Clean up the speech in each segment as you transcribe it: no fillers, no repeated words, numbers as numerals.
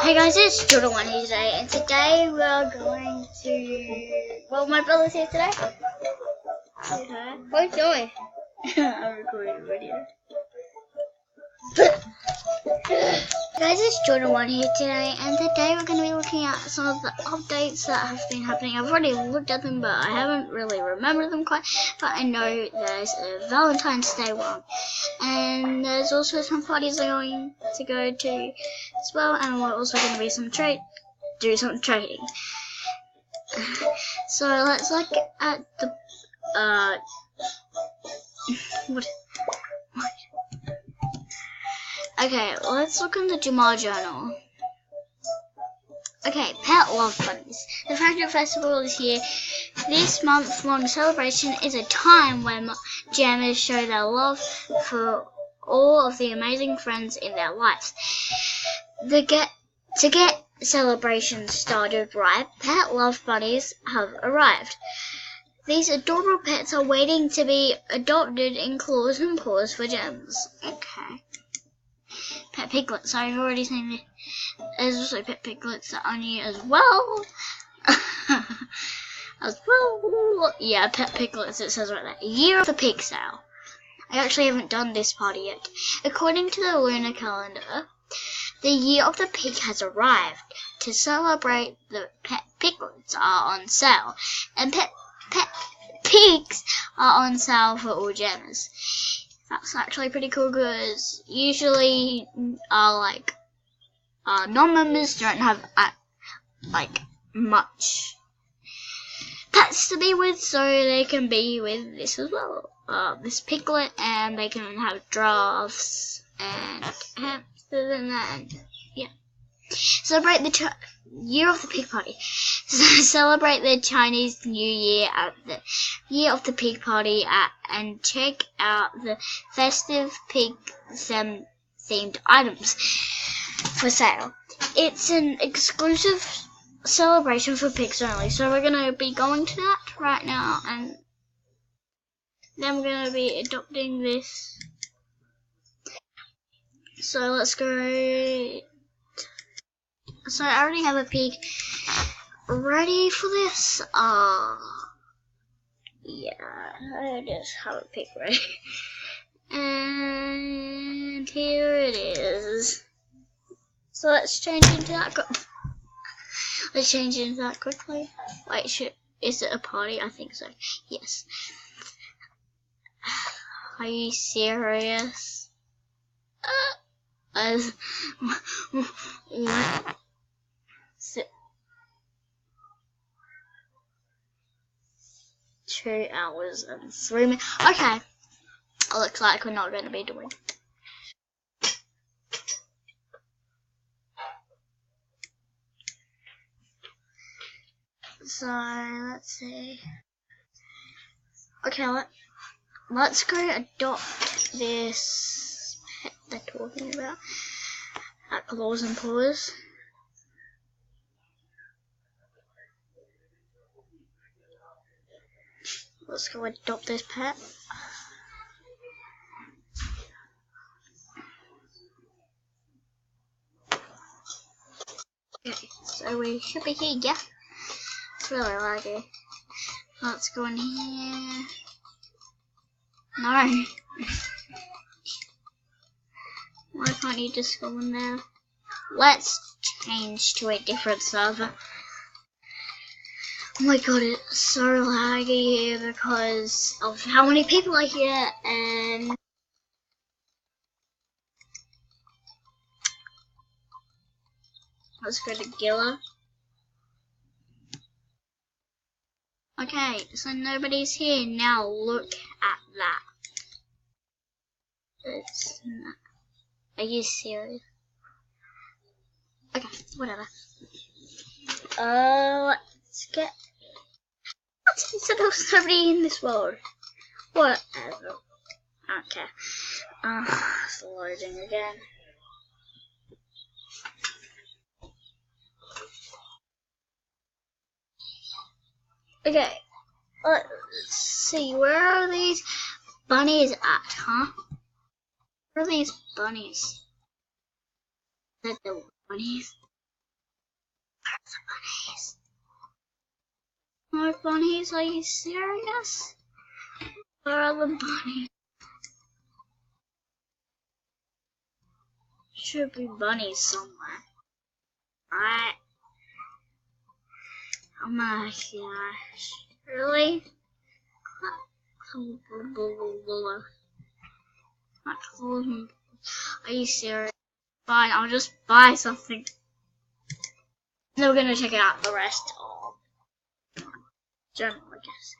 Hey guys, it's Jordan here today, and today we are going to. Well, my brother's here today. Okay. What are you doing? I'm recording a video. Guys, it's Jordan here today, and today we're going to be looking at some of the updates that have been happening. I've already looked at them, but I haven't really remembered them quite. But I know there's a Valentine's Day one, and there's also some parties I'm going to go to as well, and we're also going to be do some trading. So let's look at the what? Okay, let's look in the Jamal Journal. Okay, Pet Love Bunnies. The Factory Festival is here. This month-long celebration is a time when jammers show their love for all of the amazing friends in their lives. To get celebrations started right, Pet Love Bunnies have arrived. These adorable pets are waiting to be adopted in claws and paws for gems. Okay. Pet piglets, I've already seen this. There's also pet piglets that are new as well. Yeah, pet piglets, it says right there. Year of the Pig Sale. I actually haven't done this party yet. According to the lunar calendar, the Year of the Pig has arrived. To celebrate, the pet piglets are on sale, and pet pigs are on sale for all gems. That's actually pretty cool because usually non-members don't have much pets to be with, so they can be with this as well. This piglet, and they can have giraffes and hamsters and that. And, yeah. Celebrate the Year of the Pig Party. Celebrate the Chinese New Year at the Year of the Pig Party and check out the festive pig-themed items for sale. It's an exclusive celebration for pigs only, so we're going to be going to that right now, and then we're going to be adopting this. So let's go. So I already have a pig ready for this. Yeah, I just have a pig ready. And here it is. So let's change into that. Let's change into that quickly. Wait, is it a party? I think so. Yes. Are you serious? What? 2 hours and 3 minutes. Okay. Looks like we're not going to be doing. So let's see. Okay, let's go adopt this pet they're talking about at Claws and Paws. Let's go adopt this pet. Okay, so we should be here, yeah. It's really laggy. Let's go in here. No. Why can't you just go in there? Let's change to a different server. Oh my god, it's so laggy here because of how many people are here, and let's go to Gilla. Okay, so nobody's here. Now look at that. It's not. Are you serious? Okay, whatever. Let's get. What? So there's nobody in this world. Whatever. Okay. It's loading again. Okay. Let's see. Where are these bunnies at, huh? Where are these bunnies? That the bunnies? bunnies. No bunnies, are you serious? Where are the bunnies? Should be bunnies somewhere. Right? Oh my gosh. Really? Are you serious? Fine, I'll just buy something. Then we're gonna check out the rest of journal, I guess.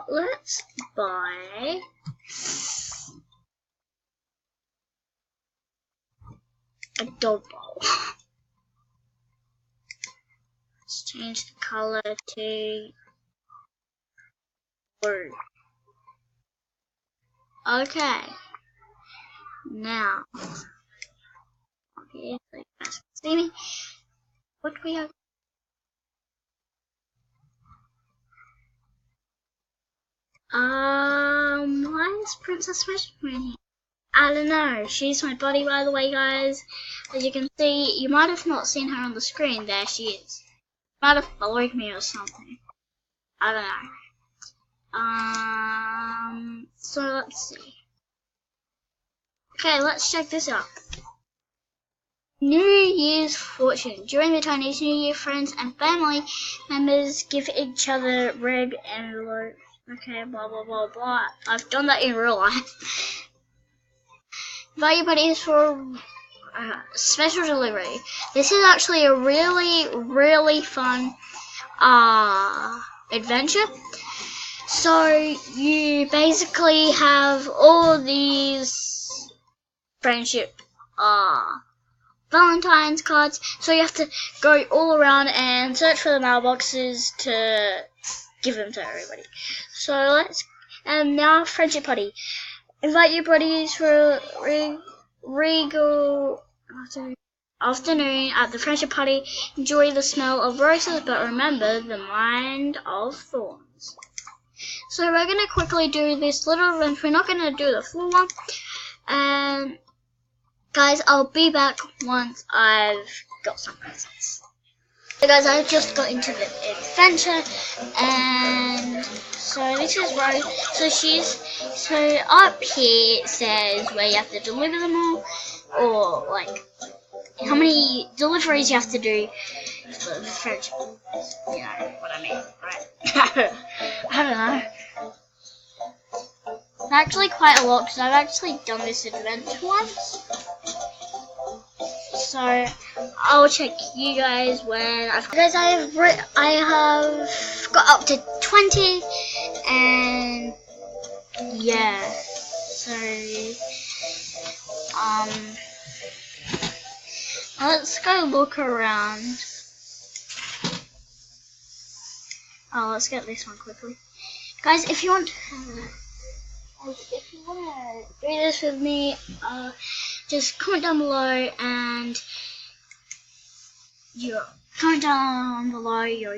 Let's buy a dog bowl. Let's change the color to blue. Okay. Now, okay, so you guys can see me. What do we have? Why is Princess Freshman here? I don't know. She's my buddy, by the way, guys. As you can see, you might have not seen her on the screen. There she is. Might have followed me or something. I don't know. So let's see. Okay, let's check this out. New Year's fortune. During the Chinese New Year, friends and family members give each other red envelopes. Okay, blah blah blah blah. I've done that in real life. Value buddies for special delivery. This is actually a really fun adventure. So you basically have all these friendship valentines cards, so you have to go all around and search for the mailboxes to give them to everybody. So let's now friendship party. Invite your buddies for regal afternoon at the friendship party. Enjoy the smell of roses, but remember the mind of thorns. So we're gonna quickly do this little event. We're not gonna do the full one. Guys, I'll be back once I've got some presents. So guys, I just got into the adventure, and so this is Rose. So up here it says where you have to deliver them all, or like how many deliveries you have to do for the friendship. You know what I mean, right? I don't know. Actually quite a lot, because I've actually done this adventure once. So I'll check you guys when I have got up to 20, and yeah. So let's go look around. Oh, let's get this one quickly, guys. If you want to do this with me, just comment down below and your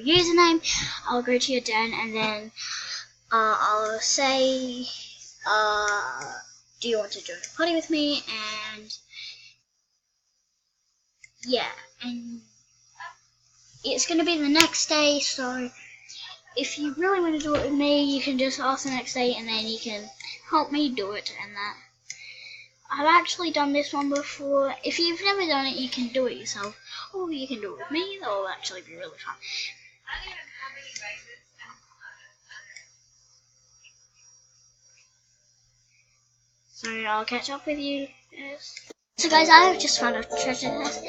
username. I'll go to your den, and then I'll say, do you want to join a party with me? And yeah, and it's gonna be the next day, so if you really want to do it with me, you can just ask the next day, and then you can help me do it. And that I've actually done this one before. If you've never done it, you can do it yourself, or you can do it with me. That'll actually be really fun. So I'll catch up with you. So guys, I have just found a treasure chest.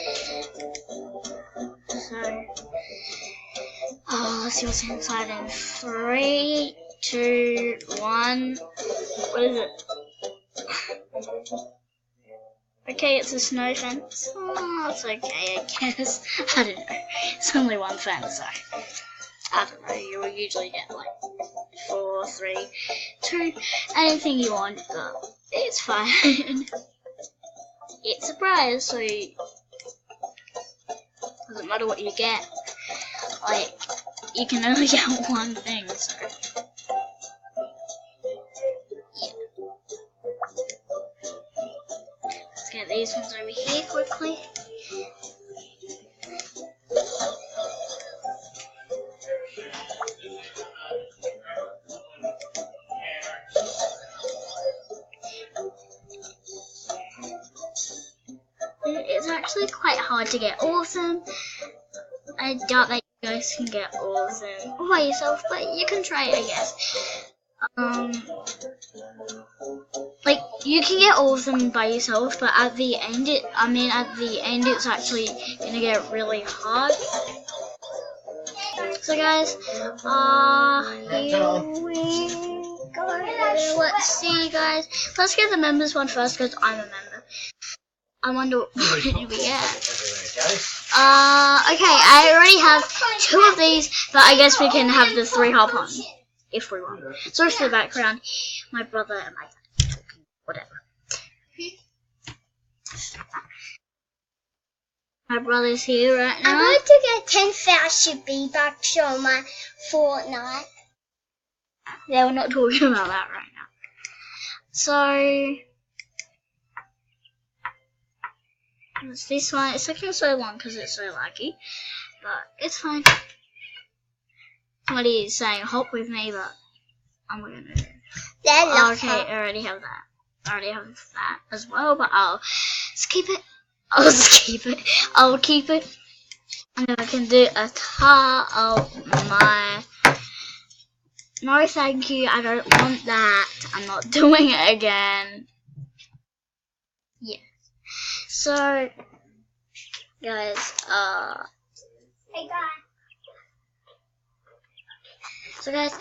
So let's see what's inside in 3, 2, 1. What is it? Okay, it's a snow fence. Oh, it's okay, I guess. I don't know. It's only one fence, so I don't know. You will usually get like 4, 3, 2, anything you want, but it's fine. It's a prize, so doesn't matter what you get. Like, you can only get one thing, so yeah. Let's get these ones over here quickly. quite hard to get all of them. I doubt that you guys can get all of them all by yourself, but you can try it, I guess. Like, you can get all of them by yourself, but at the end, it's actually gonna get really hard. So guys, here we go. Let's see, guys. Let's get the members one first, because I'm a member. I wonder what did we get. Okay, I already have 2 of these, but I guess we can have the 3 hop on if we want. Sorry for the background. My brother and my dad talking, whatever. My brother's here right now. I want to get 10,000 V-Bucks on my Fortnite. Yeah, we're not talking about that right now. So, it's this one. It's taking so long because it's so laggy, but it's fine. Somebody is saying hop with me, but I'm gonna do it. Okay, I already have that. I already have that as well, but I'll skip it. I'll keep it. And then I can do a tar of my. No, thank you. I don't want that. I'm not doing it again. Yeah. So, guys, Hey guys. So guys,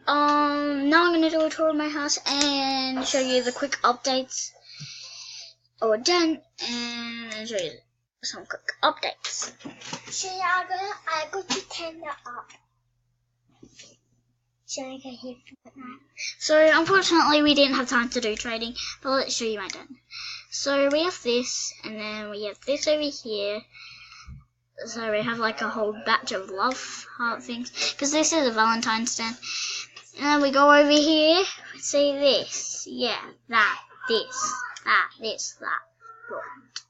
now I'm gonna do a tour of my house and show you the quick updates. Oh, we're done, and then show you some quick updates. So I'm going to turn that up. So I can hit Fortnite. So unfortunately we didn't have time to do trading, but let's show you my den. So we have this, and then we have this over here. So we have like a whole batch of love heart things, because this is a Valentine's den. And then we go over here, see this, yeah, that, this, that, this, that, right.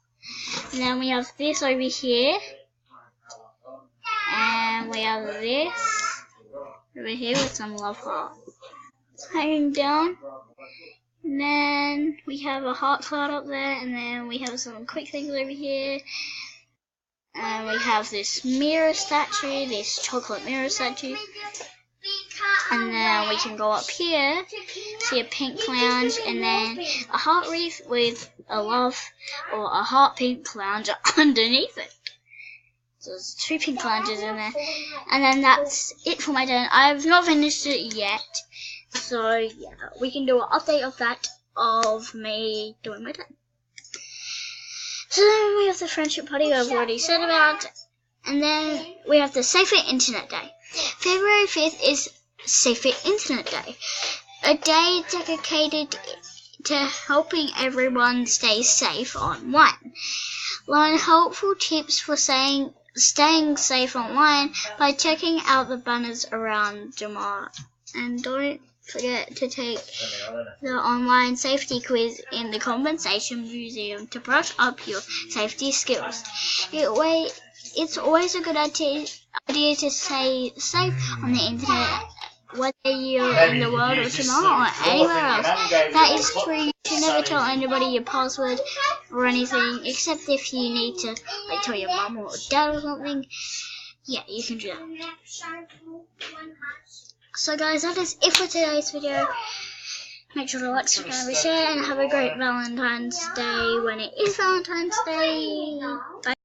And then we have this over here, and we have this over here with some love heart hanging down. And then we have a heart cloud up there, and then we have some quick things over here. And we have this mirror statue, this chocolate mirror statue. And then we can go up here, see a pink lounge, and then a heart wreath with a love or a heart pink lounge underneath it. So there's 2 pink lounges in there. And then that's it for my den. I've not finished it yet. So yeah, we can do an update of that, of me doing my den. So then we have the friendship party I've already said about, and then we have the Safer Internet Day. February 5th is Safer Internet Day, a day dedicated to helping everyone stay safe online. Learn helpful tips for staying safe online by checking out the banners around Jamar. And don't forget to take the online safety quiz in the Compensation Museum to brush up your safety skills. It's always a good idea to stay safe on the internet, whether you're in the world of Jamar or anywhere else. That is true. You should never tell anybody your password or anything, except if you need to, like, tell your mum or dad or something. Yeah, you can do that. So guys, that is it for today's video. Make sure to like, subscribe, and share, and have a great Valentine's Day when it is Valentine's Day. Bye.